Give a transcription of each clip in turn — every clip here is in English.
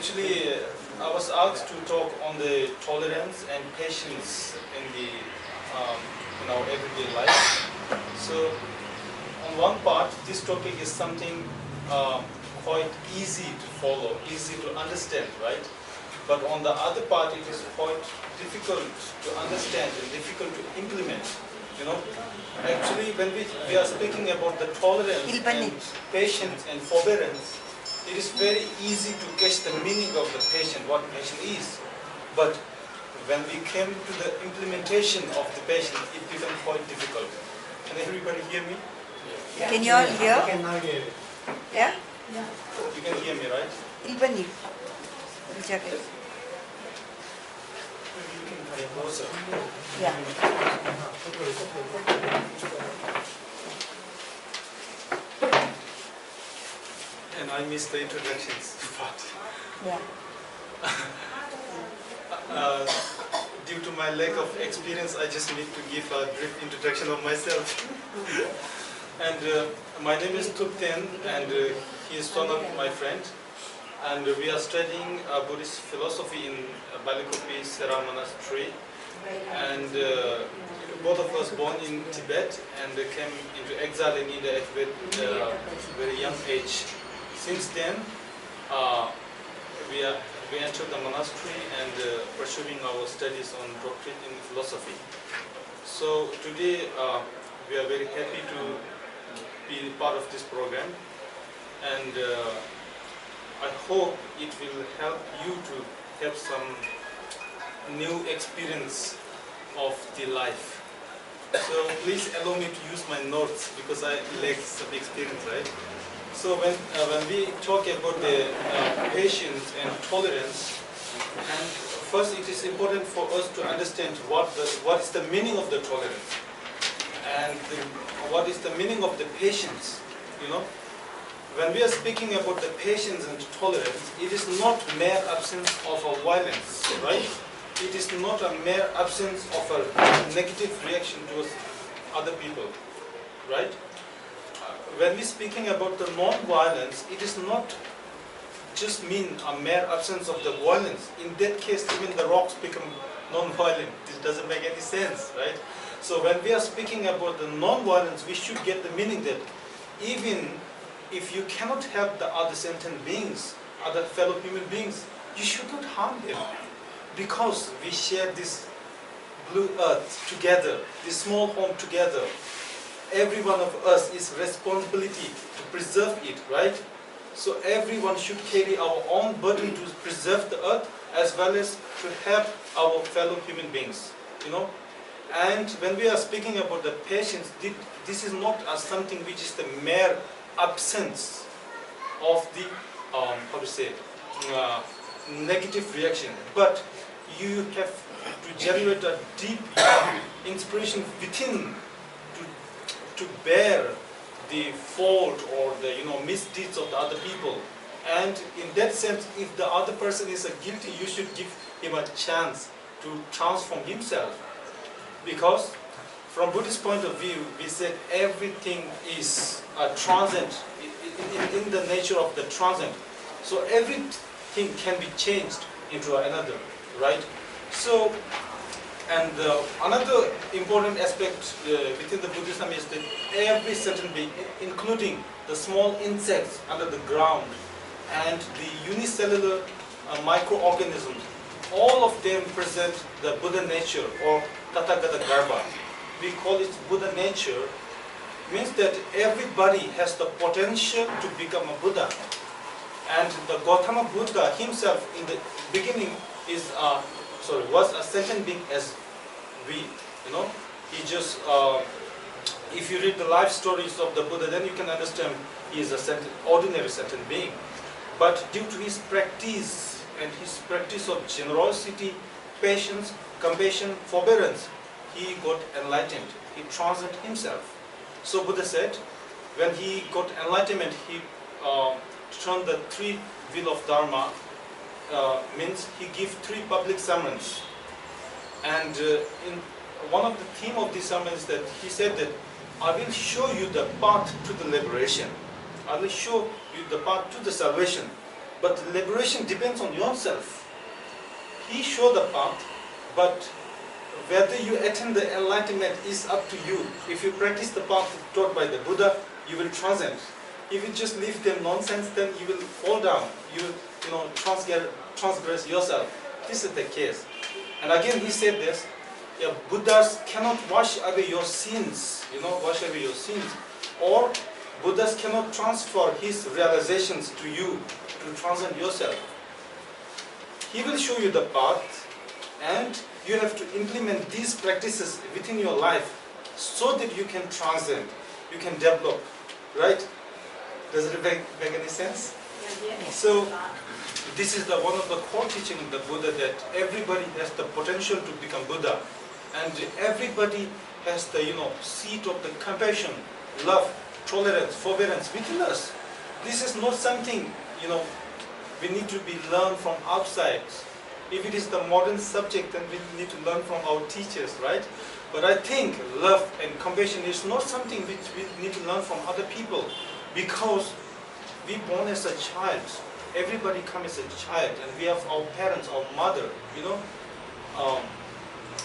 Actually, I was asked to talk on the tolerance and patience in the in our everyday life. So, on one part, this topic is something quite easy to follow, easy to understand, right? But on the other part, it is quite difficult to understand and difficult to implement. You know, actually, when we are speaking about the tolerance and patience and forbearance, it is very easy to catch the meaning of the patient, what patient is. But when we came to the implementation of the patient, it became quite difficult. Can everybody hear me? Yeah. Can you all hear? I can now hear you. Yeah? Yeah. You can hear me, right? Ilbani. Closer. Yeah. And I missed the introductions part. Yeah. Due to my lack of experience, I just need to give a brief introduction of myself. And my name is Thupten, and he is one of my friend. And we are studying Buddhist philosophy in Balikopi Sera Monastery. And both of us born in Tibet and came into exile in India at a very young age. Since then, we entered the monastery and pursuing our studies on doctrine in philosophy. So today we are very happy to be part of this program, and I hope it will help you to have some new experience of the life. So please allow me to use my notes because I lack some experience, right? So when we talk about the patience and tolerance, and first it is important for us to understand what is the meaning of the tolerance and what is the meaning of the patience. You know, when we are speaking about the patience and tolerance, it is not mere absence of a violence, right? It is not a mere absence of a negative reaction towards other people, right? When we're speaking about the non-violence, it is not just mean a mere absence of the violence. In that case, even the rocks become non-violent. This doesn't make any sense, right? So when we are speaking about the non-violence, we should get the meaning that even if you cannot help the other sentient beings, other fellow human beings, you should not harm them. Because we share this blue earth together, this small home together. Every one of us is responsibility to preserve it, right? So everyone should carry our own burden to preserve the earth as well as to help our fellow human beings, you know. And when we are speaking about the patience, this is not something which is the mere absence of the, how to say, negative reaction, but you have to generate a deep inspiration within to bear the fault or the misdeeds of the other people. And in that sense, if the other person is guilty, you should give him a chance to transform himself. Because from Buddhist point of view, we said everything is transient, in the nature of the transient. So everything can be changed into another, right? So, and another important aspect within the Buddhism is that every sentient being, including the small insects under the ground and the unicellular microorganisms, all of them present the Buddha nature or Tathagata Garbha. We call it Buddha nature. Means that everybody has the potential to become a Buddha. And the Gautama Buddha himself in the beginning was a sentient being as we, he just, if you read the life stories of the Buddha, then you can understand he is a ordinary sentient being. But due to his practice and his practice of generosity, patience, compassion, forbearance, he got enlightened. He transcended himself. So Buddha said, when he got enlightenment, he turned the three wheel of Dharma, means he gave 3 public sermons. And in one of the theme of this sermon is that he said that I will show you the path to the liberation. I will show you the path to the salvation. but liberation depends on yourself. He showed the path, but whether you attain the enlightenment is up to you. If you practice the path taught by the Buddha, you will transcend. If you just leave them nonsense, then you will fall down. You will, transgress yourself. This is the case. And again, he said this: yeah, Buddhas cannot wash away your sins. Wash away your sins, or Buddhas cannot transfer his realizations to you to transcend yourself. He will show you the path, and you have to implement these practices within your life so that you can transcend, you can develop, right? Does it make any sense? So this is one of the core teaching of the Buddha, that everybody has the potential to become Buddha, and everybody has the seed of the compassion, love, tolerance, forbearance within us. This is not something we need to be learned from outside. If it is the modern subject, then we need to learn from our teachers, right? But I think love and compassion is not something which we need to learn from other people, because we born as a child. Everybody comes as a child, and we have our parents, our mother,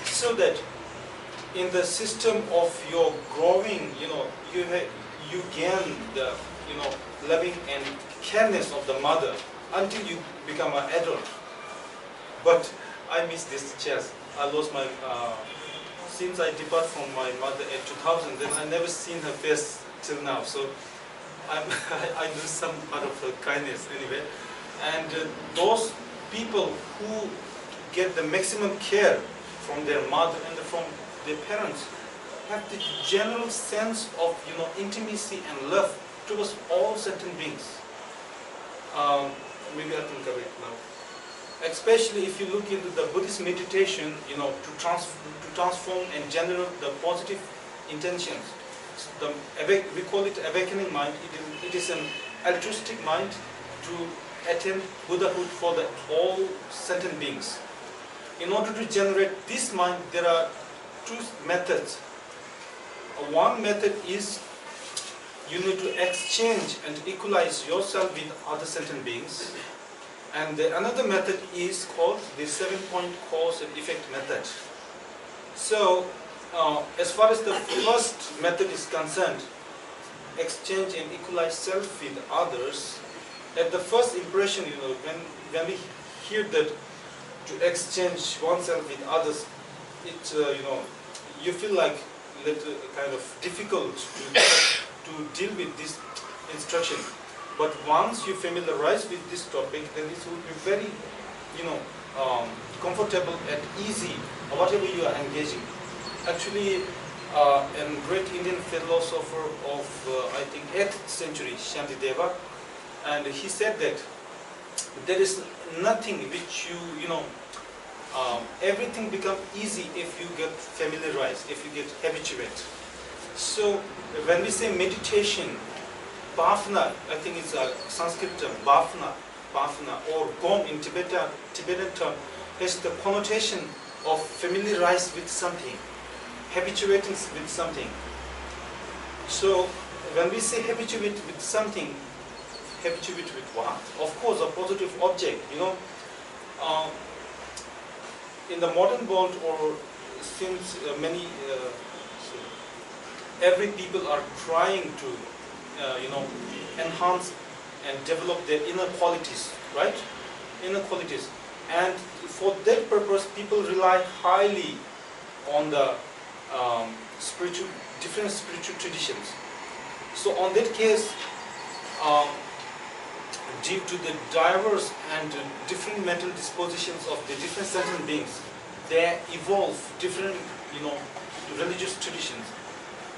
so that in the system of your growing, you gain the loving and careness of the mother until you become an adult. But I miss this chess. I lost my, since I depart from my mother at 2000, then I never seen her face till now. So I lose some part of her kindness anyway. And those people who get the maximum care from their mother and from their parents have the general sense of intimacy and love towards all sentient beings. Maybe I can cover it now. Especially if you look into the Buddhist meditation, to transform and generate the positive intentions. So we call it awakening mind. It is an altruistic mind to attain Buddhahood for all sentient beings. In order to generate this mind, there are two methods. One method is you need to exchange and equalize yourself with other sentient beings. And another method is called the 7-point cause and effect method. So, as far as the first method is concerned, exchange and equalize self with others, at the first impression, when we hear that to exchange oneself with others, it, you feel like little kind of difficult to deal with this instruction. But once you familiarize with this topic, then it will be very, comfortable and easy, whatever you are engaging. Actually, a great Indian philosopher of, I think, 8th century, Shantideva, and he said that there is nothing which everything becomes easy if you get familiarized, if you get habituated. So when we say meditation, bhavana, I think it's a Sanskrit term, bhavana or gom in Tibetan term, has the connotation of familiarized with something, habituating with something. So when we say habituate with something, habituate with what? Of course, a positive object. In the modern world, or since every people are trying to, enhance and develop their inner qualities, right? Inner qualities, and for that purpose, people rely highly on the different spiritual traditions. So, on that case, due to the diverse and different mental dispositions of the different sentient beings, they evolve different, religious traditions,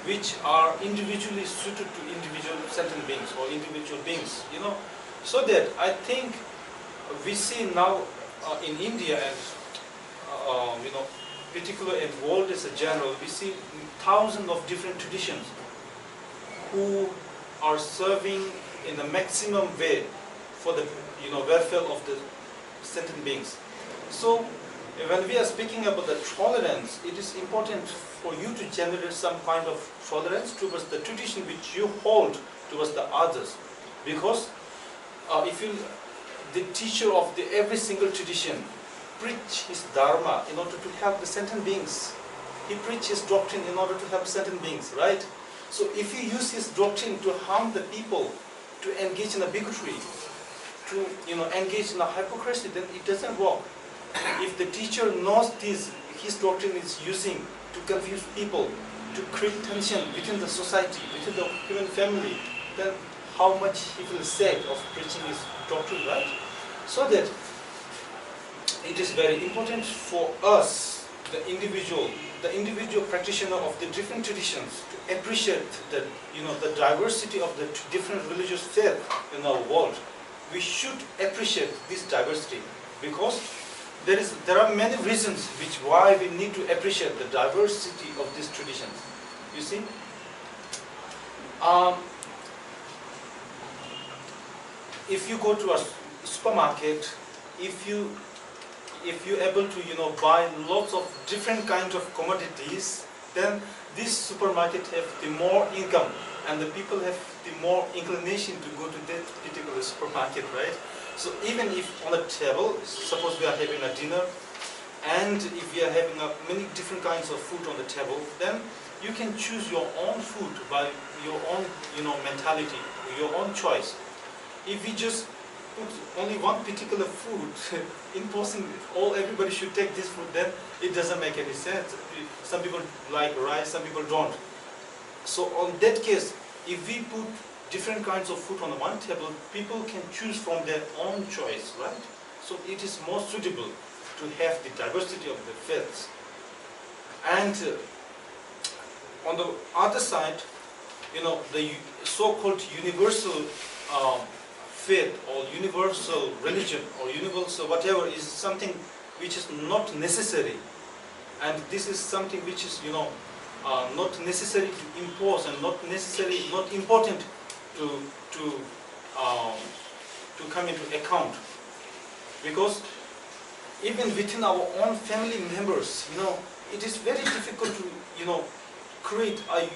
which are individually suited to individual sentient beings or individual beings, So that I think we see now in India and, particularly in the world as a general, we see thousands of different traditions who are serving in the maximum way for the welfare of the sentient beings. So when we are speaking about the tolerance, it is important for you to generate some kind of tolerance towards the tradition which you hold towards the others, because if you the teacher of every single tradition preach his dharma in order to help the sentient beings. He preached his doctrine in order to help sentient beings, right? So if you use his doctrine to harm the people, to engage in a bigotry, to engage in a hypocrisy, then it doesn't work. If the teacher knows this, his doctrine is using to confuse people, to create tension within the society, within the human family, then how much he will say of preaching his doctrine, right? So that it is very important for us, the individual practitioner of the different traditions, to appreciate the the diversity of the different religious faith in our world. We should appreciate this diversity, because there are many reasons why we need to appreciate the diversity of these traditions. You see, if you go to a supermarket, if you're able to buy lots of different kinds of commodities, then this supermarket have the more income, and the people have the more inclination to go to that particular supermarket, right? So even if on a table, suppose we are having a dinner, and if we are having many different kinds of food on the table, then you can choose your own food by your own mentality, your own choice. If we just put only one particular food, imposing everybody should take this food, then it doesn't make any sense. Some people like rice, some people don't. So on that case, if we put different kinds of food on one table, people can choose from their own choice, right? So it is more suitable to have the diversity of the faiths. And on the other side, the so-called universal faith or universal religion or universal whatever is something which is not necessary, and this is something which is not necessary to impose, and not important to come into account, because even within our own family members, it is very difficult to create a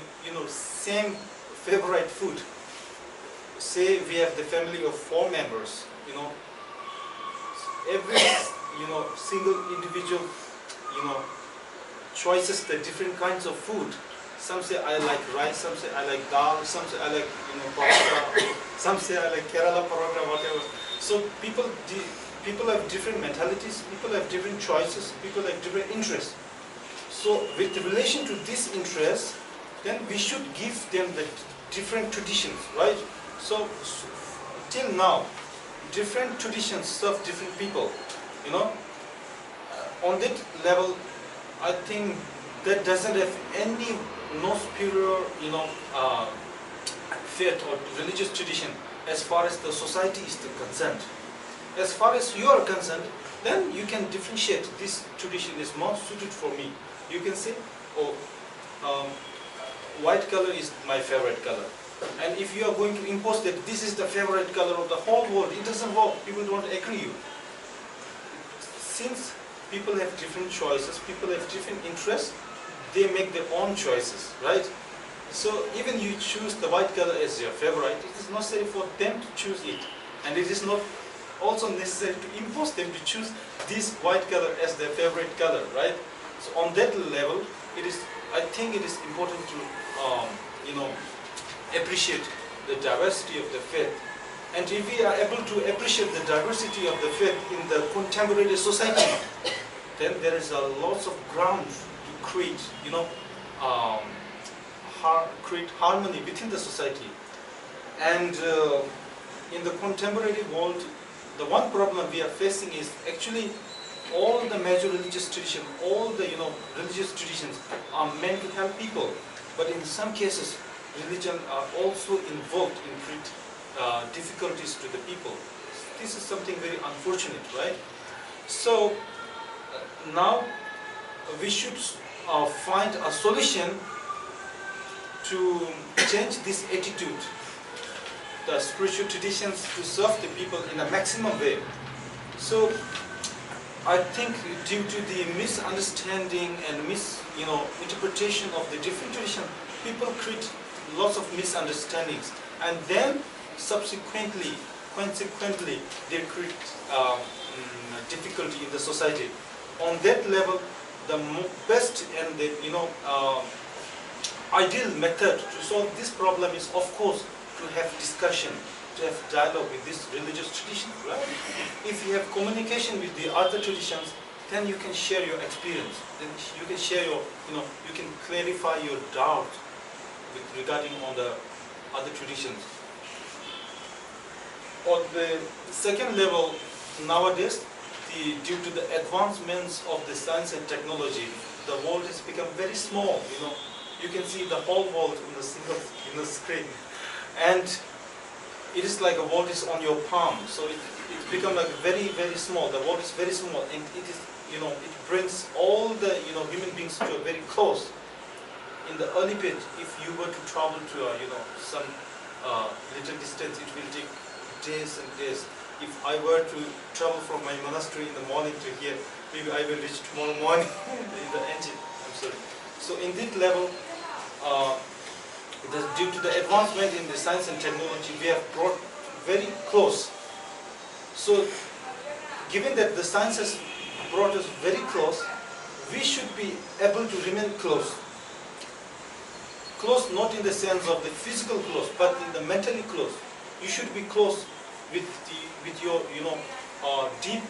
same favorite food. Say we have the family of 4 members, every single individual choices the different kinds of food. Some say I like rice, some say I like dal, some say I like paratha, some say I like Kerala paratha, whatever. So people have different mentalities, people have different choices, people have different interests. So with relation to this interest, then we should give them the different traditions, right? So till now, different traditions serve different people. On that level, I think that doesn't have no superior, faith or religious tradition as far as the society is concerned. As far as you are concerned, then you can differentiate. This tradition is more suited for me. You can say, white color is my favorite color. And if you are going to impose that this is the favorite color of the whole world, it doesn't work. People don't agree you. Since people have different choices, people have different interests, they make their own choices, right? So even you choose the white color as your favorite, it is necessary for them to choose it. And it is not also necessary to impose them to choose this white color as their favorite color, right? So on that level, I think it is important to, appreciate the diversity of the faith. And if we are able to appreciate the diversity of the faith in the contemporary society, then there is a lots of ground to create, create harmony within the society. And in the contemporary world, the one problem we are facing is actually all the major religious traditions, all the religious traditions are meant to help people, but in some cases, religion are also involved in difficulties to the people. This is something very unfortunate, right? So now we should find a solution to change this attitude, the spiritual traditions to serve the people in a maximum way. So I think due to the misunderstanding and interpretation of the different traditions, people create lots of misunderstandings, and then subsequently consequently they create difficulty in the society. On that level, the best and the ideal method to solve this problem is, of course, to have discussion, to have dialogue with this religious tradition, right? If you have communication with the other traditions, then you can share your experience. Then you can share your, you can clarify your doubt regarding on the other traditions. On the second level, nowadays, due to the advancements of the science and technology, the world has become very small. You can see the whole world in a single screen, and it is like a world is on your palm. So it's become like very, very small. The world is very small, and it is, it brings all the human beings to a very close. In the early page, if you were to travel to some little distance, it will take days and days. If I were to travel from my monastery in the morning to here, maybe I will reach tomorrow morning in the engine. I'm sorry. So in that level, due to the advancement in the science and technology, we have brought very close. So given that the science has brought us very close, we should be able to remain close. Close not in the sense of the physical close, but in the mentally close. You should be close with your deep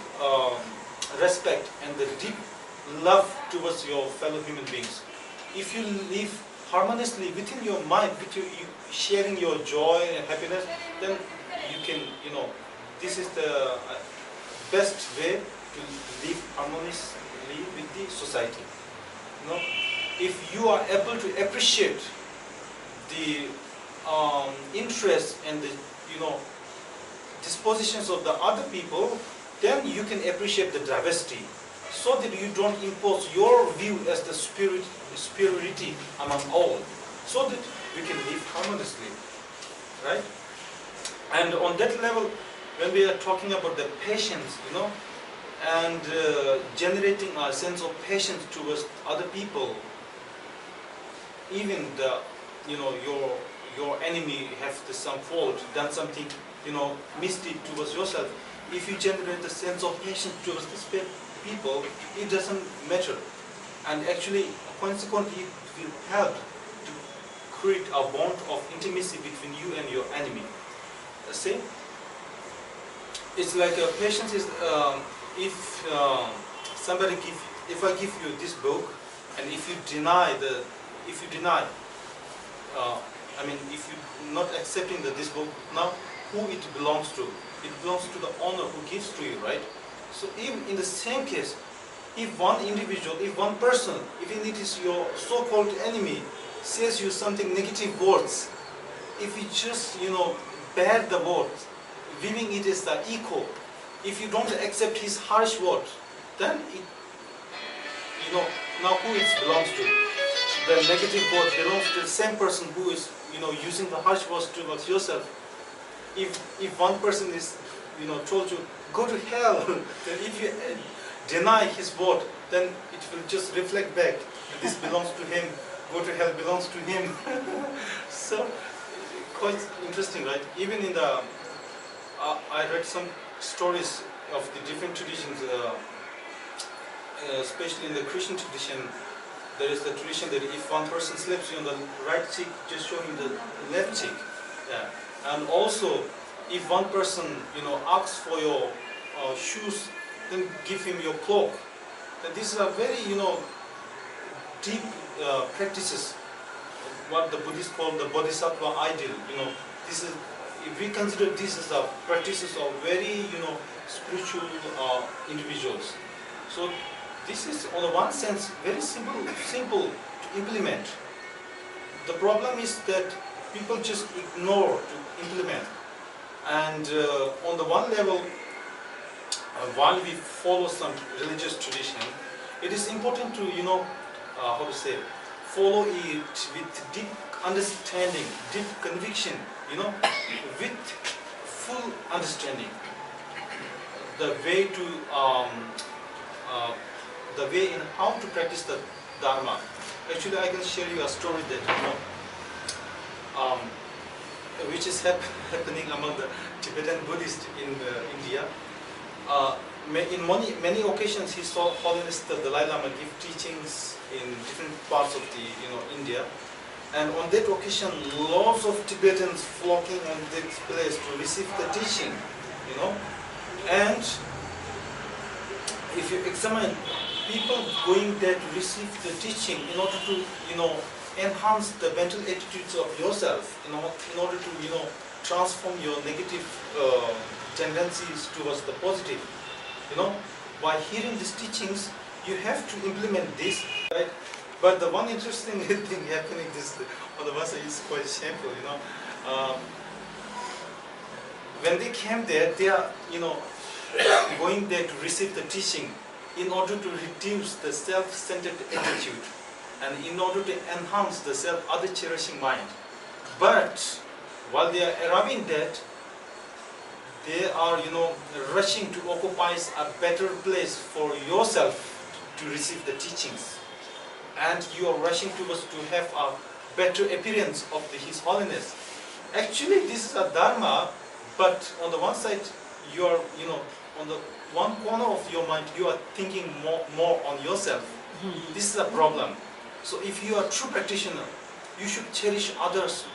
respect and the deep love towards your fellow human beings. If you live harmoniously within your mind, with you sharing your joy and happiness, then you can, this is the best way to live harmoniously with the society. If you are able to appreciate the interest and the dispositions of the other people, then you can appreciate the diversity, so that you don't impose your view as the superiority among all, so that we can live harmoniously, right? And on that level, when we are talking about the patience, and generating a sense of patience towards other people, even the your enemy have some fault, done something misdeed towards yourself. If you generate a sense of patience towards these people, it doesn't matter, and actually consequently it will help to create a bond of intimacy between you and your enemy. See, it's like patience is if I give you this book, and if you deny if you're not accepting this book, now who it belongs to? It belongs to the owner who gives to you, right? So even in the same case, if one individual, if one person, even it is your so-called enemy, says you something negative words, if you just, bear the words, viewing it as the echo, if you don't accept his harsh words, then it, now who it belongs to? The negative word belongs to the same person who is, using the harsh words towards yourself. If one person is, told you, go to hell, then if you deny his word, then it will just reflect back. This belongs to him, go to hell belongs to him. So, quite interesting, right? Even in the, I read some stories of the different traditions, especially in the Christian tradition. There is the tradition that if one person slaps you on the right cheek, just show him the left cheek. Yeah. And also, if one person, asks for your shoes, then give him your cloak. And these are very, deep practices. What the Buddhists call the Bodhisattva ideal. This is, if we consider this as the practices of very, spiritual individuals. So this is, on the one sense, very simple to implement. The problem is that people just ignore to implement. And on the one level, while we follow some religious tradition, it is important to, follow it with deep understanding, deep conviction, with full understanding. The way to, the way in how to practice the Dharma. Actually, I can share you a story that, which is happening among the Tibetan Buddhists in India. In many occasions, he saw Holiness the Dalai Lama give teachings in different parts of the India, and on that occasion, lots of Tibetans flocking on this place to receive the teaching, and if you examine people going there to receive the teaching in order to enhance the mental attitudes of yourself, in order to transform your negative tendencies towards the positive. By hearing these teachings, you have to implement this, right? But the one interesting thing happening this on the one side is quite shameful. When they came there, they are going there to receive the teaching in order to reduce the self-centered attitude and in order to enhance the self-other-cherishing mind. But while they are arriving there, they are, rushing to occupy a better place for yourself to receive the teachings. And you are rushing towards to have a better appearance of His Holiness. Actually, this is a dharma, but on the one side, you are, on the one corner of your mind, you are thinking more on yourself. This is a problem. So if you are a true practitioner, you should cherish others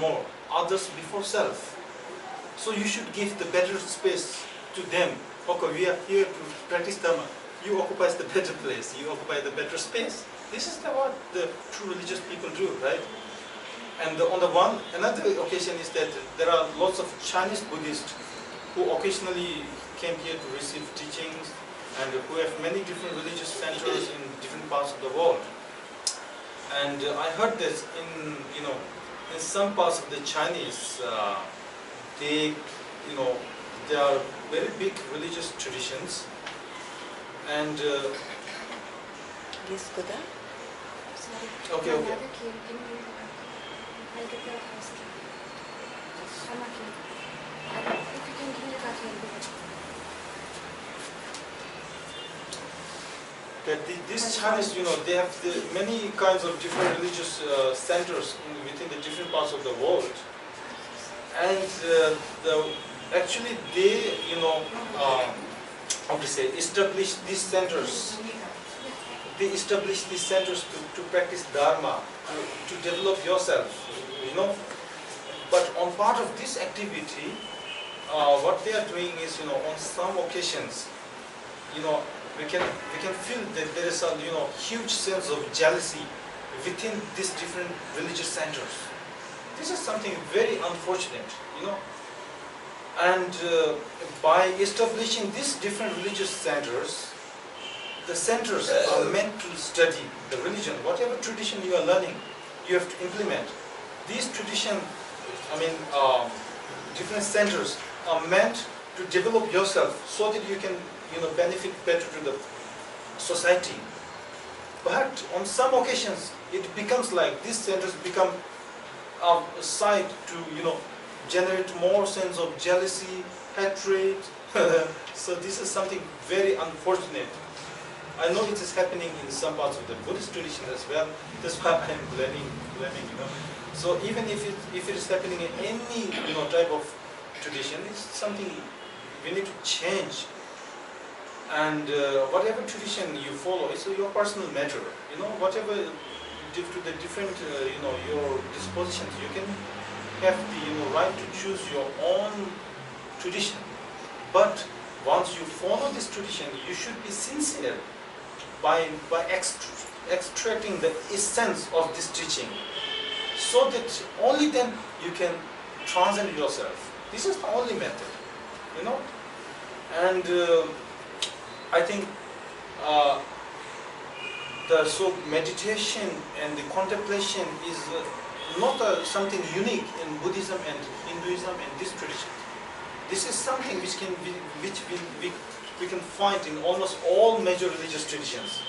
more, others before self. So you should give the better space to them. Okay, we are here to practice Dharma. You occupy the better place. You occupy the better space. This is what the true religious people do, right? And another occasion is that there are lots of Chinese Buddhists who occasionally came here to receive teachings and who have many different religious centers in different parts of the world. And I heard this in some parts of the Chinese. They are very big religious traditions, and Yes, Buddha. okay. I'll get that first. I'm okay. If you can give me that, I'll do it. That these Chinese, they have many kinds of different religious centers within the different parts of the world, and actually they, how to say, establish these centers. They establish these centers to practice Dharma, to develop yourself, But on part of this activity, what they are doing is, on some occasions, we can feel that there is a huge sense of jealousy within these different religious centers. This is something very unfortunate, And by establishing these different religious centers, the centers are meant to study the religion. Whatever tradition you are learning, you have to implement. These tradition, different centers are meant to develop yourself so that you can, benefit better to the society. But on some occasions, it becomes like these centers become a site to, generate more sense of jealousy, hatred. So this is something very unfortunate. I know it is happening in some parts of the Buddhist tradition as well. That's why I am blaming. So even if it is happening in any type of tradition, it's something we need to change. And whatever tradition you follow, it's your personal matter. Whatever due to the different your dispositions, you can have the right to choose your own tradition. But once you follow this tradition, you should be sincere by extracting the essence of this teaching, so that only then you can transcend yourself. This is the only method, And I think meditation and the contemplation is not something unique in Buddhism and Hinduism and this tradition. This is something which we can find in almost all major religious traditions.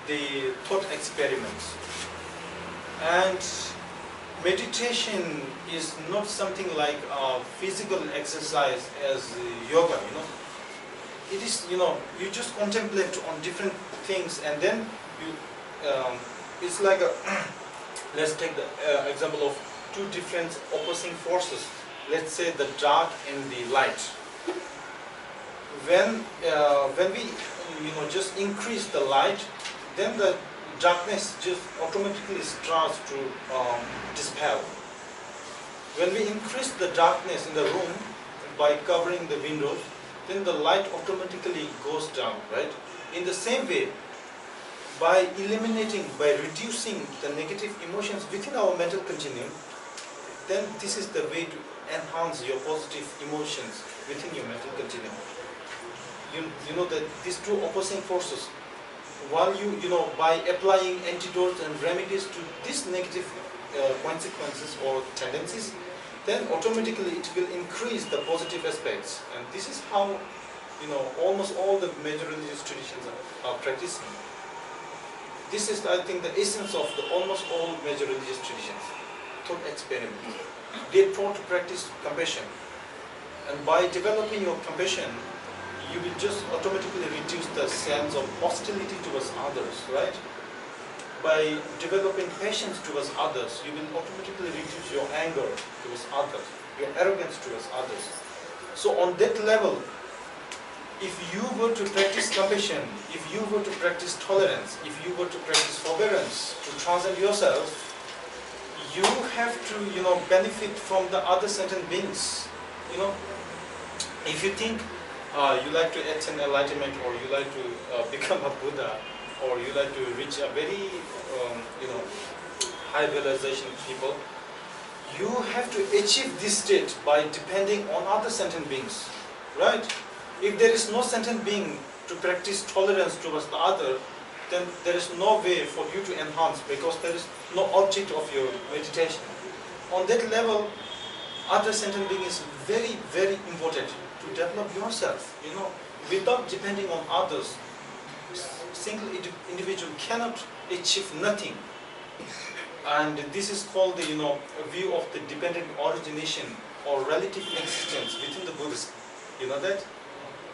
The thought experiments. And meditation is not something like a physical exercise as yoga, It is, you just contemplate on different things, and then you, it's like let's take the example of two different opposing forces, let's say the dark and the light. When we just increase the light, then the darkness just automatically starts to dispel. When we increase the darkness in the room by covering the windows, then the light automatically goes down, right? In the same way, by eliminating, by reducing the negative emotions within our mental continuum, then this is the way to enhance your positive emotions within your mental continuum. You know that these two opposing forces, while by applying antidotes and remedies to these negative consequences or tendencies, then automatically it will increase the positive aspects. And this is how almost all the major religious traditions are practicing. This is, I think, the essence of almost all major religious traditions. Thought experiment. They taught to practice compassion, and by developing your compassion, you will just automatically reduce the sense of hostility towards others, right? By developing patience towards others, you will automatically reduce your anger towards others, your arrogance towards others. So on that level, if you were to practice compassion, if you were to practice tolerance, if you were to practice forbearance, to transcend yourself, you have to benefit from the other sentient beings. If you think you like to attain enlightenment, or you like to become a Buddha, or you like to reach a very high realization people, you have to achieve this state by depending on other sentient beings, right? If there is no sentient being to practice tolerance towards the other, then there is no way for you to enhance, because there is no object of your meditation. On that level, other sentient being is very, very important to develop yourself. Without depending on others, single individual cannot achieve nothing. And this is called the view of the dependent origination or relative existence within the Buddhism. You know that?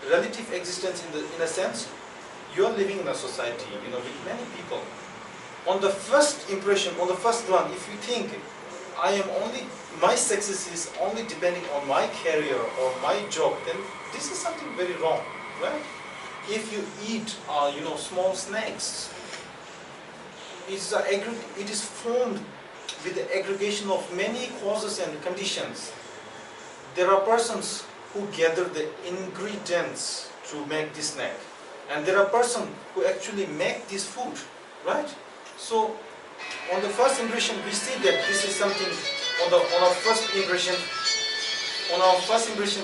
Relative existence in a sense, you are living in a society, with many people. On the first impression, on the first glance, if you think my success is only depending on my career or my job, then this is something very wrong, right? If you eat, small snacks, it is formed with the aggregation of many causes and conditions. There are persons who gather the ingredients to make this snack, and there are persons who actually make this food, right? So on the first impression, we see that this is something. On our first impression,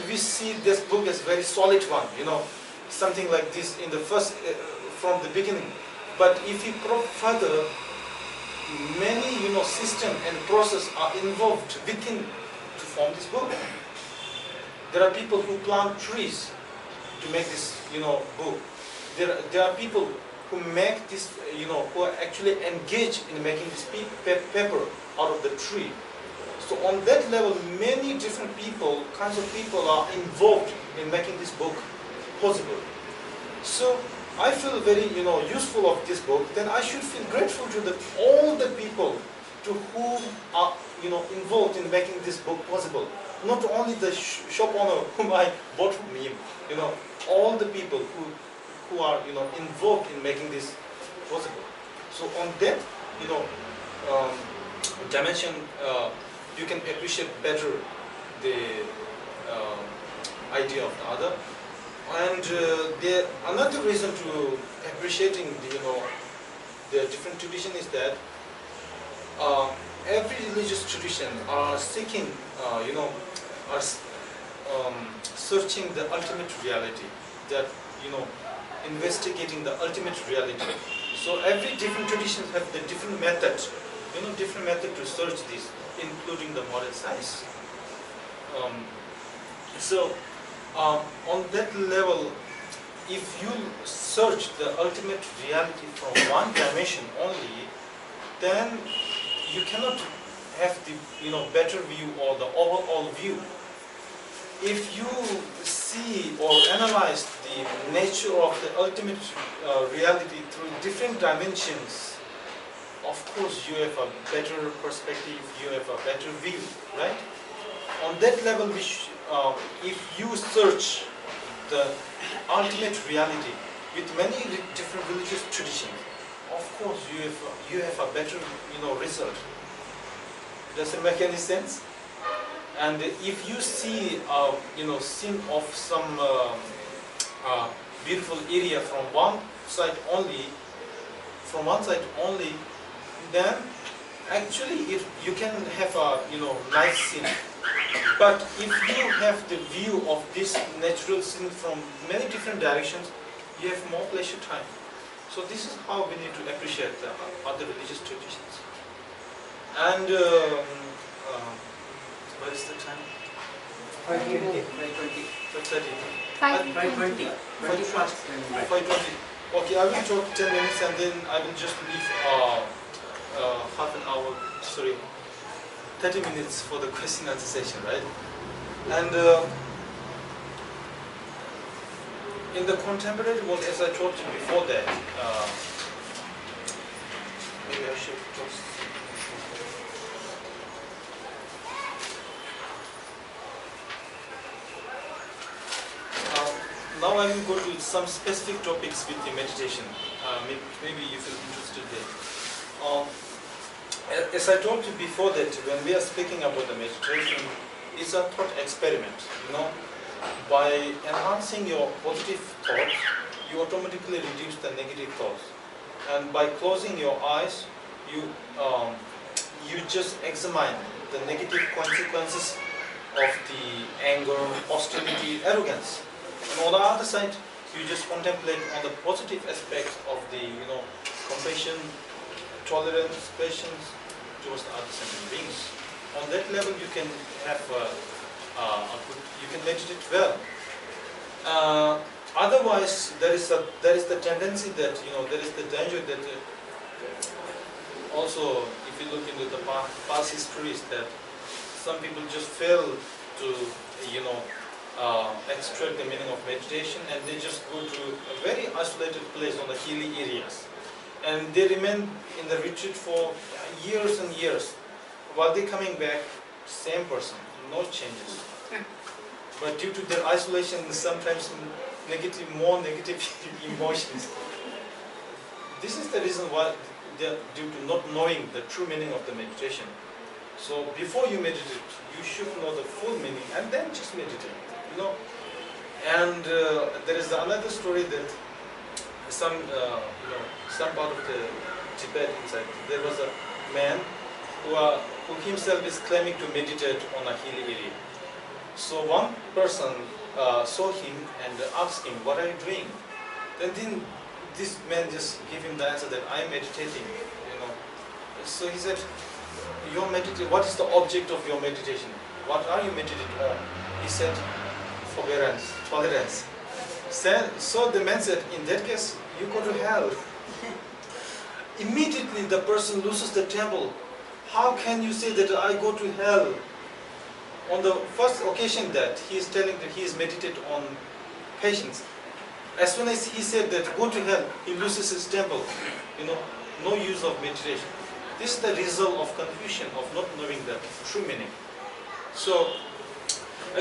we see this book as very solid one, something like this in the first from the beginning. But if you probe further, many system and process are involved within to form this book. There are people who plant trees to make this book. There are people who make this who are actually engaged in making this paper out of the tree. So on that level, many different kinds of people are involved in making this book possible. So I feel very useful of this book. Then I should feel grateful to all the people to whom are involved in making this book possible. Not only the shop owner whom I bought from him, all the people who are involved in making this possible. So on that dimension, you can appreciate better the idea of the other. And another reason to appreciating the different tradition is that every religious tradition are seeking, are searching the ultimate reality, that investigating the ultimate reality. So every different tradition have the different method, to search this, including the modern science. On that level, if you search the ultimate reality from one dimension only, then you cannot have the better view or the overall view. If you see or analyze the nature of the ultimate reality through different dimensions of course you have a better perspective, you have a better view, right? On that level, if you search the ultimate reality with many different religious traditions, of course you have a better result. Does it make any sense? And if you see scene of some beautiful area from one side only, then actually you can have a nice scene. But if you have the view of this natural scene from many different directions, you have more pleasure time. So this is how we need to appreciate the other religious traditions. And what is the time? 5:20. 5:30. 5:20. 5:20. Okay, I will talk 10 minutes and then I will just leave half an hour, sorry, 30 minutes for the question and answer session, right? And in the contemporary world, as I told you before that, maybe I should just... Now I will go to some specific topics with the meditation. Maybe you feel interested there. As I told you before that, when we are speaking about the meditation, it's a thought experiment. By enhancing your positive thoughts, you automatically reduce the negative thoughts. And by closing your eyes, you just examine the negative consequences of the anger, hostility, arrogance. And on the other side, you just contemplate on the positive aspects of the compassion, tolerance, patience towards the other sentient beings. On that level, you can have you can meditate well. Otherwise, there is the tendency that there is the danger that also, if you look into the past histories, that some people just fail to extract the meaning of meditation, and they just go to a very isolated place on the hilly areas, and they remain in the retreat for years and years. While they're coming back, same person, no changes. But due to their isolation, sometimes more negative emotions. This is the reason why they're due to not knowing the true meaning of the meditation. So before you meditate, you should know the full meaning and then just meditate. And there is another story that some part of the Tibet inside, there was a man who himself is claiming to meditate on a hilly area. So one person saw him and asked him, "What are you doing?" Then this man just gave him the answer that I am meditating. So he said, "Your meditation. What is the object of your meditation? What are you meditating on?" He said, "Forbearance, tolerance." So the man said, "In that case, you go to hell." Immediately the person loses the temple. How can you say that I go to hell? On the first occasion that he is telling that he is meditating on patience, as soon as he said that go to hell, he loses his temple. No use of meditation. This is the result of confusion, of not knowing the true meaning. So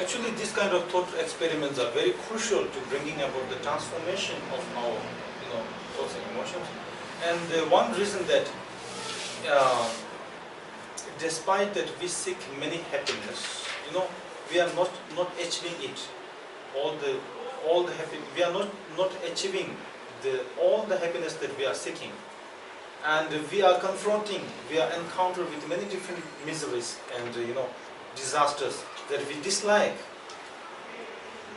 actually these kind of thought experiments are very crucial to bringing about the transformation of our thoughts and emotions. And one reason that despite that we seek many happiness, we are not achieving it. All the happiness, we are not achieving all the happiness that we are seeking. And we are encountered with many different miseries and disasters that we dislike.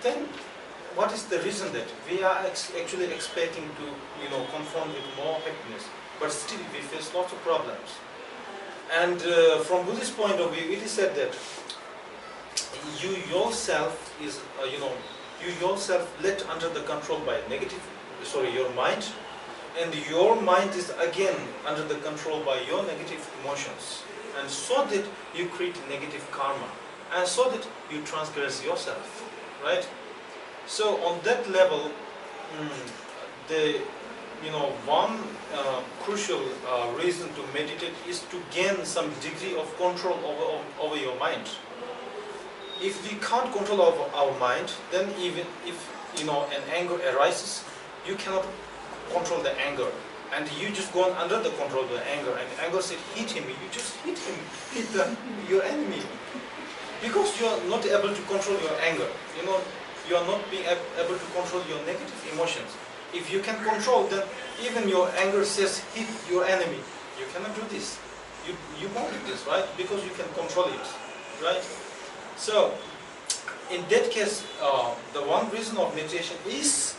Then what is the reason that we are actually expecting to confront with more happiness, but still we face lots of problems? And from Buddhist point of view, it is said that you yourself let under the control by your mind, and your mind is again under the control by your negative emotions, and so that you create negative karma, and so that you transgress yourself, right? So on that level, one crucial reason to meditate is to gain some degree of control over your mind. If we can't control our mind, then even if an anger arises, you cannot control the anger, and you just go on under the control of the anger, and anger said hit him, you just hit him, your enemy, because you are not able to control your anger. You are not being able to control your negative emotions. If you can control, then even your anger says hit your enemy. You cannot do this. You won't do this, right? Because you can control it, right? So, in that case, the one reason of meditation is,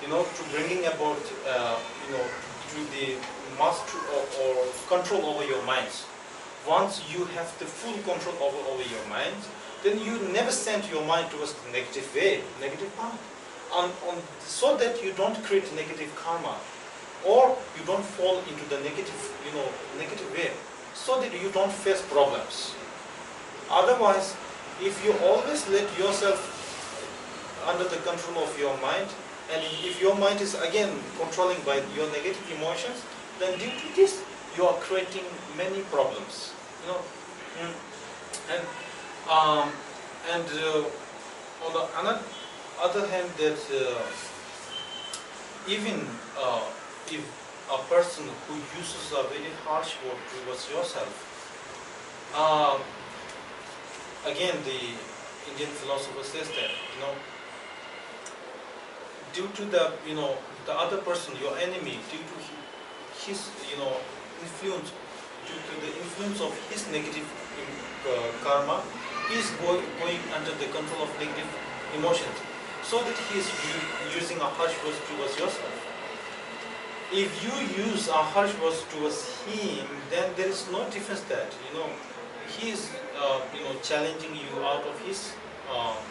to bringing about, to the mastery or control over your minds. Once you have the full control over your mind, then you never send your mind towards the negative way, negative path. So that you don't create negative karma, or you don't fall into the negative way, so that you don't face problems. Otherwise, if you always let yourself under the control of your mind, and if your mind is again controlling by your negative emotions, then due to this you are creating many problems. On the other hand, that even if a person who uses a very harsh word towards yourself, again the Indian philosopher says that due to the other person, your enemy, due to his influence, due to the influence of his negative karma, he is going under the control of negative emotions, so that he is using a harsh words towards yourself. If you use a harsh words towards him, then there is no difference that he is challenging you out of his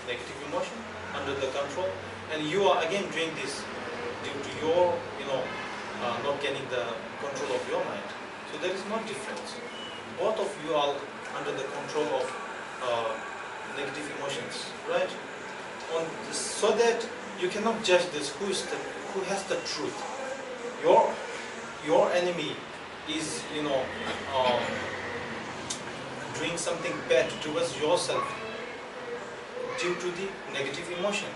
negative emotion under the control, and you are again doing this due to your not getting the control of your mind. So there is no difference. Both of you are under the control of negative emotions, right? So that you cannot judge this who has the truth. Your enemy is doing something bad towards yourself due to the negative emotion.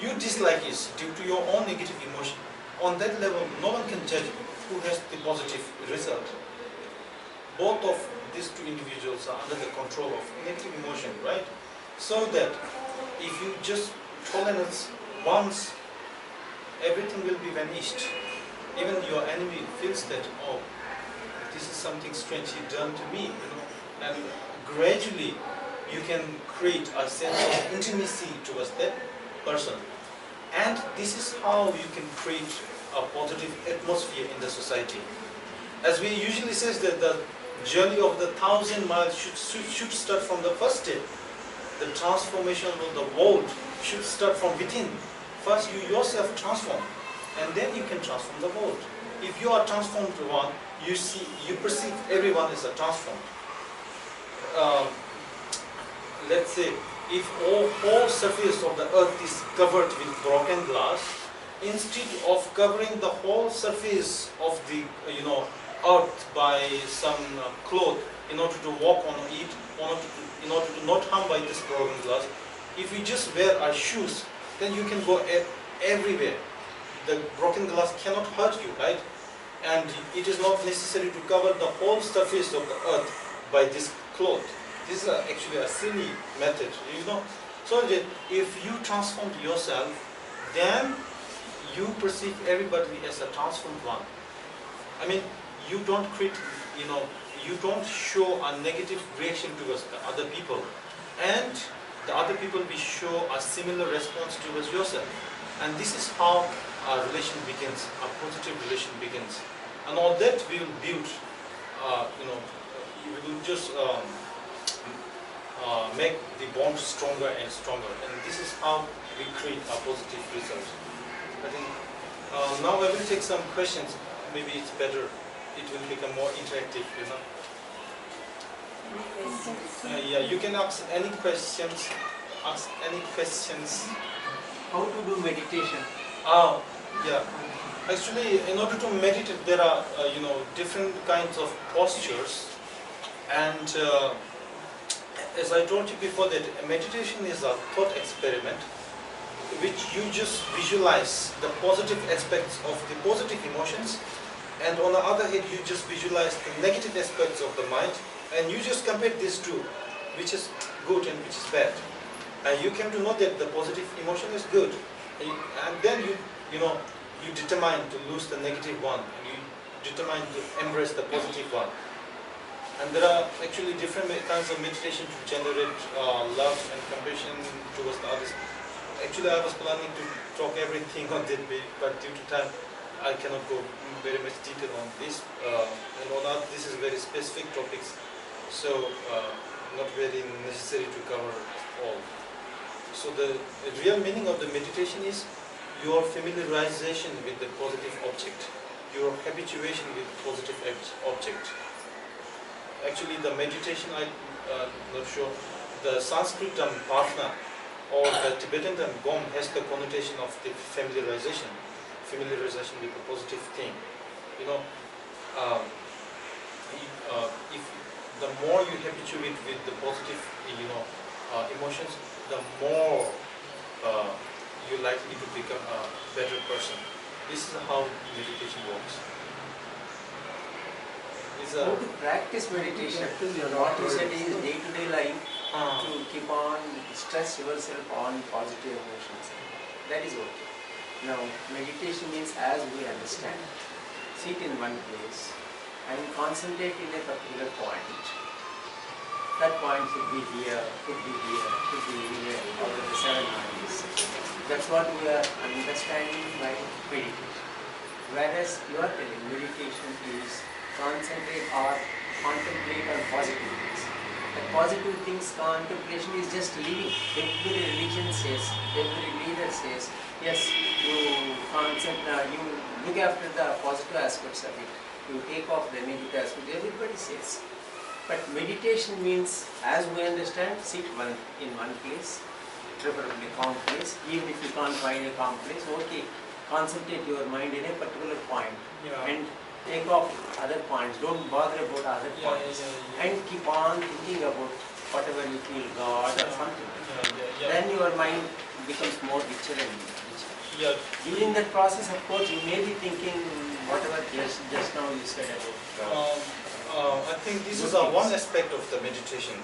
You dislike it due to your own negative emotion. On that level, no one can judge who has the positive result. Both of these two individuals are under the control of negative emotion, right? So that if you just tolerate once, everything will be vanished. Even your enemy feels that, oh, this is something strange he done to me, and gradually you can create a sense of intimacy towards that person. And this is how you can create a positive atmosphere in the society. As we usually say that the journey of the 1,000 miles should start from the first step. The transformation of the world should start from within. First you yourself transform, and then you can transform the world. If you are transformed one, you perceive everyone as a transformed. Let's say if whole surface of the earth is covered with broken glass, instead of covering the whole surface of the earth by some cloth in order to walk on it, in order to not harm by this broken glass, if you just wear our shoes, then you can go everywhere. The broken glass cannot hurt you, right? And it is not necessary to cover the whole surface of the earth by this cloth. This is actually a silly method, So that if you transform yourself, then you perceive everybody as a transformed one. I mean, you don't create, you don't show a negative reaction towards the other people, and the other people will show a similar response towards yourself. And this is how a relation begins, a positive relation begins. And all that we will build, we will just make the bond stronger and stronger. And this is how we create a positive result. I think now I will take some questions. Maybe it's better, it will become more interactive, yeah, you can ask any questions. How to do meditation? Oh, yeah. Actually, in order to meditate, there are different kinds of postures, and as I told you before, that meditation is a thought experiment, which you just visualize the positive aspects of the positive emotions, and on the other hand, you just visualize the negative aspects of the mind, and you just compare these two, which is good and which is bad. And you came to know that the positive emotion is good, and then you determine to lose the negative one, and you determine to embrace the positive one. And there are actually different kinds of meditation to generate love and compassion towards the others. Actually, I was planning to talk everything on that way, but due to time, I cannot go very much detail on this. This is very specific topics, so not very necessary to cover all. So the real meaning of the meditation is your familiarization with the positive object, your habituation with positive object. Actually, the meditation, I'm not sure, the Sanskrit term partner or the Tibetan term gom has the connotation of the familiarization with the positive thing. If the more you habituate with the positive, emotions, the more you're likely to become a better person. This is how meditation works. How to practice meditation? What you said is day-to-day life to keep on stress yourself on positive emotions. That is okay. Now, meditation means, as we understand, sit in one place and concentrate in a particular point. That point could be here, could be here, could be anywhere, out of the 7 eyes. That's what we are understanding by meditation. Whereas you are telling meditation is concentrate or contemplate on positive things. The positive things contemplation is just living. Every religion says, every leader says, yes, you concentrate, you look after the positive aspects of it. You take off the negative aspects. Everybody says. But meditation means, as we understand, sit in one place, preferably calm place. Even if you can't find a calm place, okay, concentrate your mind in a particular point and take off other points. Don't bother about other points and keep on thinking about whatever you feel, God or something. Then your mind becomes more richer and richer. During that process, of course, you may be thinking whatever just now you said about God. I think this is one aspect of the meditation.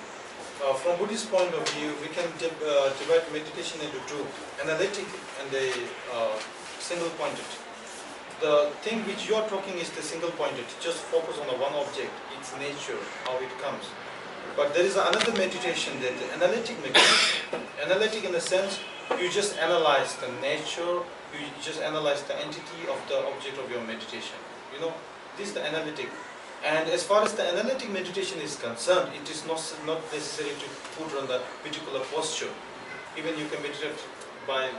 From Buddhist point of view, we can divide meditation into two: analytic and a single-pointed. The thing which you are talking is the single-pointed. Just focus on the one object, its nature, how it comes. But there is another meditation, that analytic meditation. Analytic in the sense, you just analyze the nature, you just analyze the entity of the object of your meditation. This is the analytic. And as far as the analytic meditation is concerned, it is not necessary to put on the particular posture. Even you can meditate by,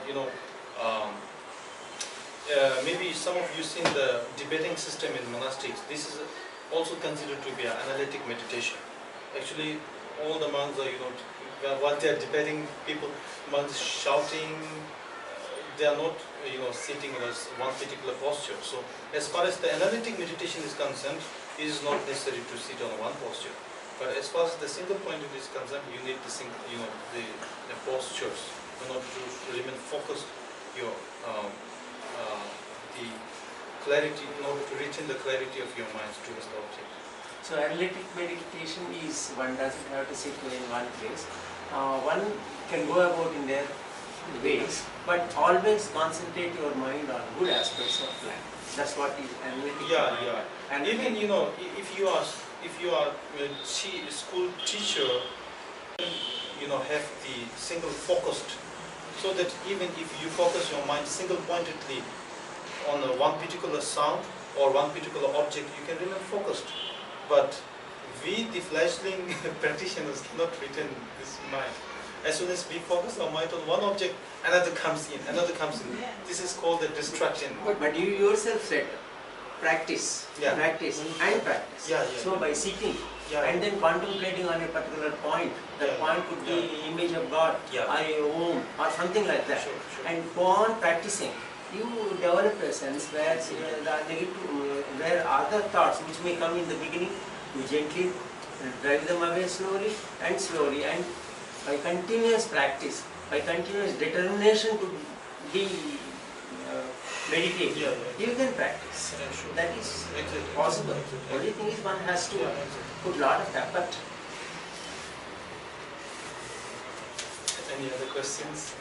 maybe some of you seen the debating system in monastics. This is also considered to be an analytic meditation. Actually, all the monks are, while they are debating, monks shouting, they are not, sitting in one particular posture. So, as far as the analytic meditation is concerned, it is not necessary to sit on one posture. But as far as the single pointed is concerned, you need the postures in order to remain focused. The clarity, in order to retain the clarity of your mind towards the object. So analytic meditation is, one doesn't have to sit in one place. One can go about in their ways, but always concentrate your mind on good aspects of life. That's what is analytic. And even if you are a school teacher, have the single focused, so that even if you focus your mind single pointedly on one particular sound or one particular object, you can remain focused. But we, the fledgling practitioners, cannot retain this mind. As soon as we focus our mind on one object, another comes in. This is called the distraction. But you yourself said, practice, practice and practice. So by sitting and then contemplating on a particular point, that point could be image of God, or something like that, and go on practicing. you develop a sense where the negative, where other thoughts which may come in the beginning, you gently drive them away slowly, and by continuous practice, by continuous determination to be meditate, you can practice. Sure. That is Exactly. possible. Exactly. Only thing is one has to Exactly. put lot of effort. Any other questions?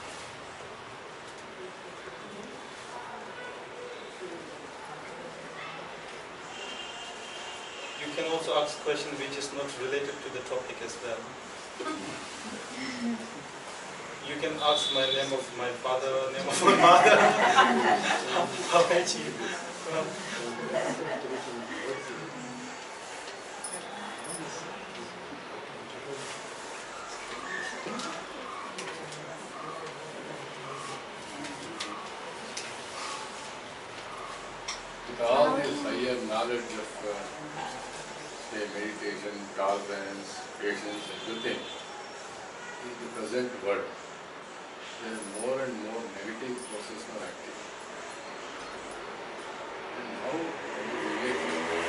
You can also ask question which is not related to the topic as well. You can ask my name of my father, name of my mother. How about you? With all this higher knowledge of say meditation, tolerance, patience, everything, in the present world, there are more and more negative forces are active. And how do we relate to the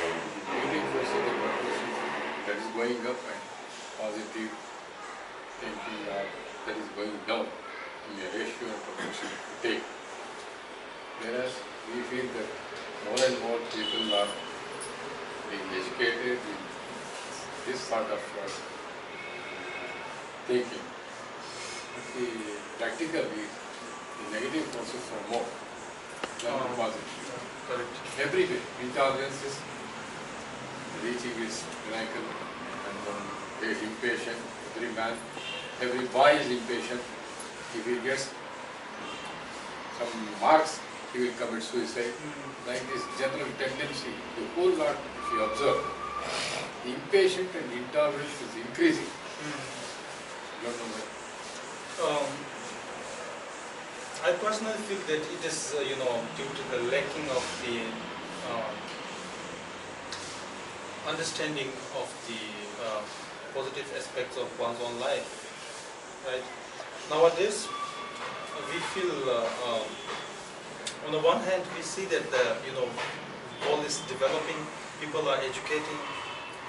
negative forces and what forces that is going up and positive thinking that is going down in the ratio and proportion to take. Whereas we feel that more and more people are being educated in this sort of thinking. The practically, the negative forces are more than the positive. Correct. Everywhere, intolerance is reaching its pinnacle, and they are impatient. Every man, every boy is impatient. If he gets some marks, he will commit suicide. Like this general tendency, the whole lot, if you observe, the impatient and intolerance is increasing. Don't know why. I personally feel that it is, due to the lacking of the understanding of the positive aspects of one's own life. Right? Nowadays, we feel, on the one hand, we see that world is developing, people are educating,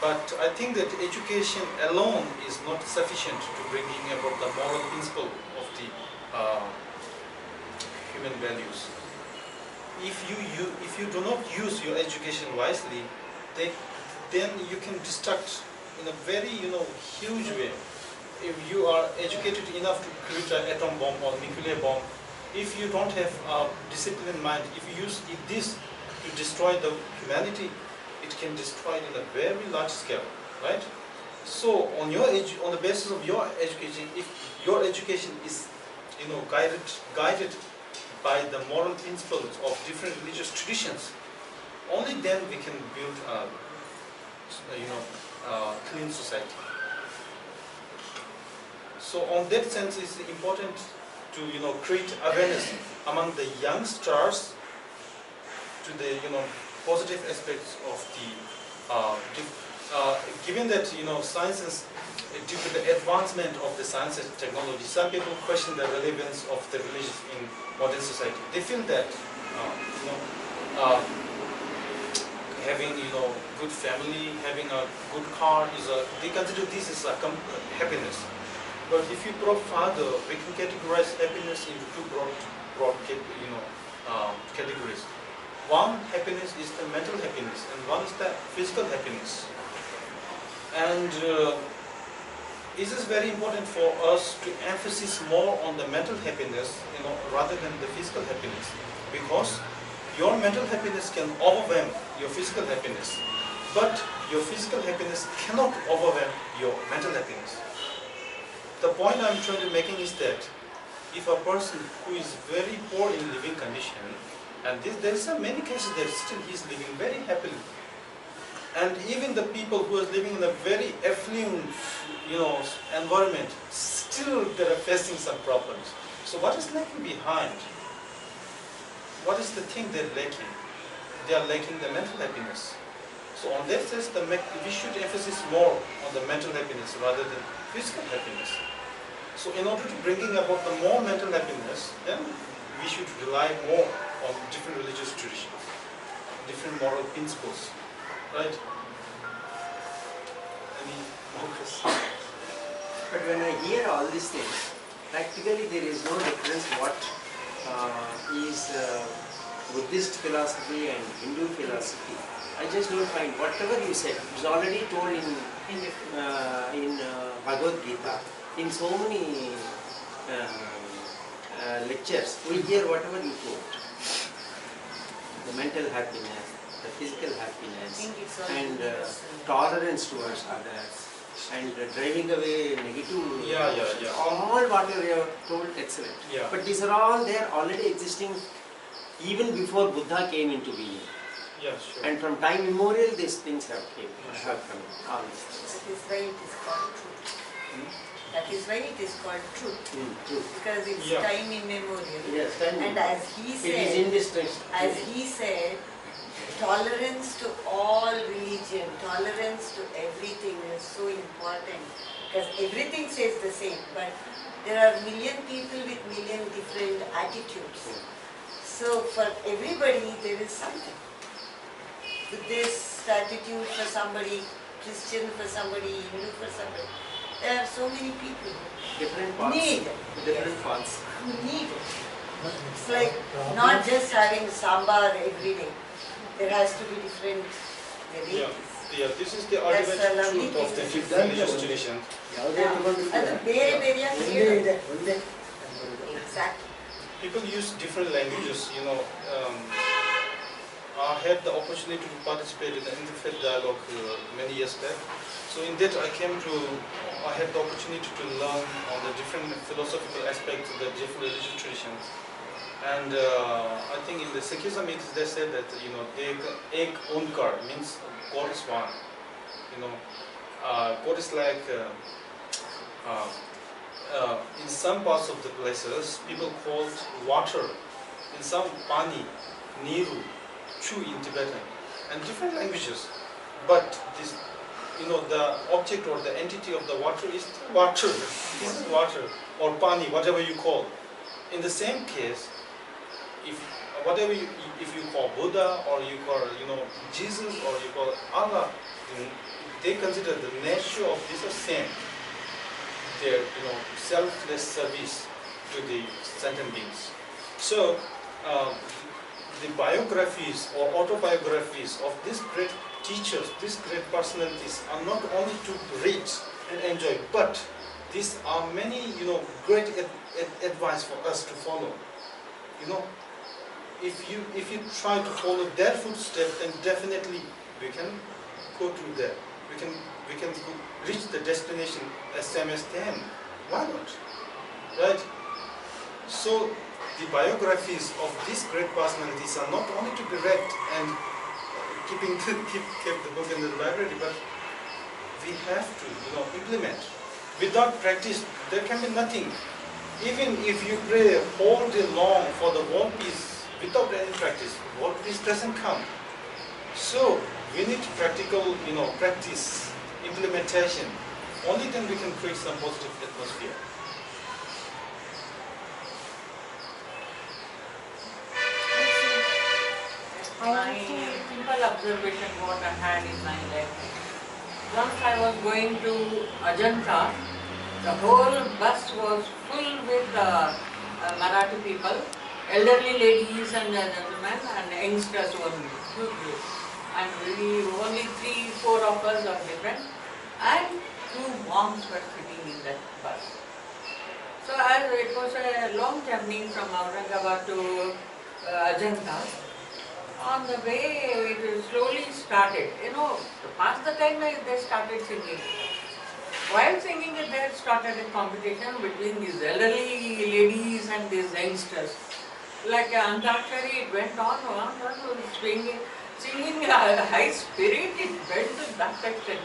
but I think that education alone is not sufficient to bringing about the moral principle of the human values. If you do not use your education wisely, then you can destruct in a very huge way. If you are educated enough to create an atom bomb or nuclear bomb, if you don't have a disciplined mind, if you use this to destroy the humanity, it can destroy it in a very large scale, right? So on the basis of your education, if your education is guided by the moral principles of different religious traditions, only then we can build a clean society. So on that sense, it's important to create awareness among the youngsters to the positive aspects of the given that sciences, due to the advancement of the science and technology, some people question the relevance of the religion in modern society. They feel that having good family, having a good car they consider this as a happiness. But if you probe further, we can categorize happiness into two broad categories. One happiness is the mental happiness, and one is the physical happiness. And it is very important for us to emphasize more on the mental happiness, rather than the physical happiness, because your mental happiness can overwhelm your physical happiness, but your physical happiness cannot overwhelm your mental happiness. The point I'm trying to making is that if a person who is very poor in living condition, and there are many cases that still he is living very happily, and even the people who are living in a very affluent, environment, still they are facing some problems. So what is lacking behind? What is the thing they're lacking? They are lacking the mental happiness. So on that sense, we should emphasize more on the mental happiness rather than physical happiness. So in order to bringing about the more mental happiness, then we should rely more of different religious traditions, different moral principles, right? Any more questions? But when I hear all these things, practically there is no difference what is Buddhist philosophy and Hindu philosophy. I just don't find whatever you said. It's already told in Bhagavad Gita, in so many lectures. We hear whatever you quote. The mental happiness, the physical happiness, and tolerance towards others, and driving away negative. Yeah. All whatever you have told, excellent. Yeah. But these are all there already existing even before Buddha came into being. Yeah, sure. And from time immemorial, these things have come. All these things. That is why it is called truth. That is why it is called truth. True. Because it's Yeah. time immemorial. Yes, time And as he it is said, indestructible. tolerance to all religion, tolerance to everything is so important. Because everything says the same, but there are million people with million different attitudes. So for everybody there is something. Buddhist attitude for somebody, Christian for somebody, Hindu for somebody. There are so many people Different paths. need Different paths. who need it. It's like not just having sambar every day. There has to be different varieties. Yeah, this is the That's ultimate the lovely truth of the thing. different religious traditions. ಅದು ಬೇರೆ ಬೇರೆ Exactly. People use different languages, I had the opportunity to participate in the interfaith dialogue many years back. So in that I had the opportunity to learn on the different philosophical aspects of the different religious traditions. And I think in the Sikhism they said that, Ek Onkar means God is one. God is like, in some parts of the places, people called water, in some pani, niru, chu in Tibetan, and different languages. But this, the object or the entity of the water is water. This is water, or pani, whatever you call. In the same case, if you call Buddha, or you call Jesus, or you call Allah, they consider the nature of this as same. Their selfless service to the sentient beings. So the biographies or autobiographies of these great teachers, these great personalities, are not only to read and enjoy, but these are many great advice for us to follow. If you try to follow their footsteps, then definitely we can go through there. We can reach the destination as same as them. Why not? Right? So the biographies of these great personalities are not only to be read and keep the book in the library, but we have to implement. Without practice, there can be nothing. Even if you pray all day long for the world peace without any practice, world peace doesn't come. So we need practical, practice, implementation. Only then we can create some positive atmosphere. My simple observation what I had in my life. Once I was going to Ajanta, the whole bus was full with Marathi people, elderly ladies and gentlemen, and youngsters only. And only 3-4 of us are different, and 2 monks were sitting in that bus. So as it was a long journey from Aurangabad to Ajanta, on the way it slowly started. Past the time they started singing. While singing it, they started a competition between these elderly ladies and these youngsters. Like Antakshari, it went on, swinging. Singing a high spirit, it went to that extent.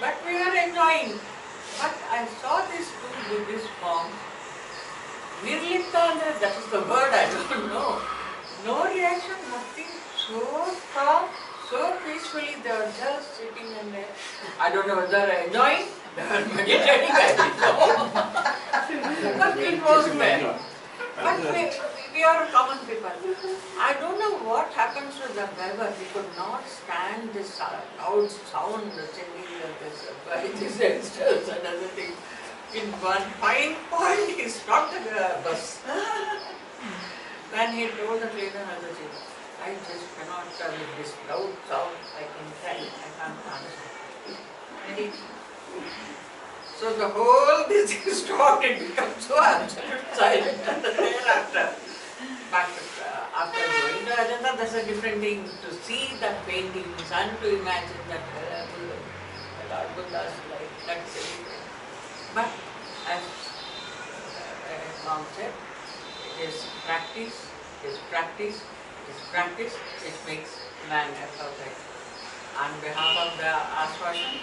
But we were enjoying. But I saw these 2 Buddhist monks. Nirlipta, that is the word, I don't know. No reaction, nothing. So calm, so peacefully, they were just sitting in there. I don't know whether they were enjoying, they were meditating, I don't know. But it was well. But we are common people. I what happens to the driver? He could not stand this loud sound, the singing of this by these youngsters and other things. In one fine point, he stopped the bus. Then he told the trainer and the chief, I just cannot with this loud sound, I can't understand. And he, so the whole this thing stopped, it became so absolute silent. And thereafter, but after going to Ajanta, that's a different thing to see the paintings and to imagine that Lord Buddha's life, that's a different. But as Mom said, it is practice, which makes man perfect. On behalf of the Ashwashan,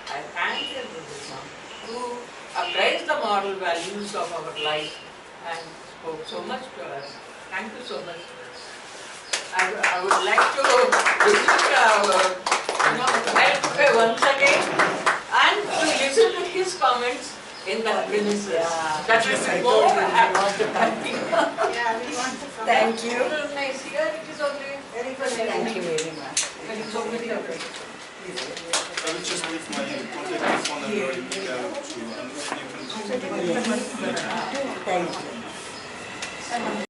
I thank you, Mom, who appraised the moral values of our life and spoke so much to us. Thank you so much. I would like to visit once again and to listen to his comments in the premises. Yeah. That will be more happy. Yeah, we want to come. Thank you. Nice. Here it is only very good. Thank you very much. And it's so many of it. I will just leave my contact phone number in the to, and you can Thank you.